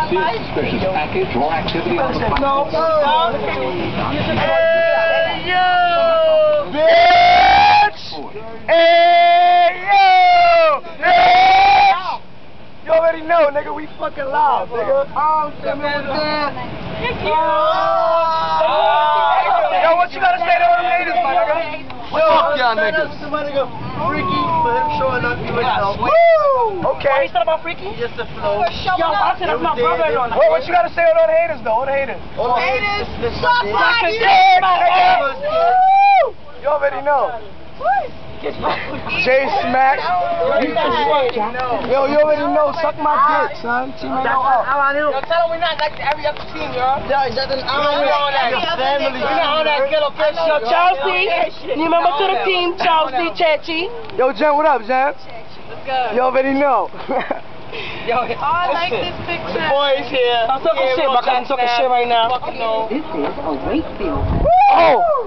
see a suspicious package or activity on the No. Hey, yo! Bitch! Hey, yo! Bitch! You already know, nigga, we fucking live, nigga. Oh, shit, man. Yo, what you gotta say to them haters, my nigga? Fuck y'all niggas. Freaky for him showing up to himself. Woo! Okay. What you said about Freaky? Just the flow. Yo, I said that's my brother. What you gotta say to all the haters, though? All the haters. All the haters. Suck my dick, nigga. Woo! You already know. J Smack. Yo, you already know. Suck my dick, son. Team ain't no up. Yo, tell them we're not like every other team, yo. Yeah, that's an hour. Family. We're not on that ghetto piss. Yo, Chelsea. New member to the team, Chelsea, Chechi. Yo, Jen, what up, Jen? What's good? You already know. Yo, I like this picture. The boys here. I'm talking shit, but I'm talking shit right now. Fucking no. This is a Wakefield. Oh!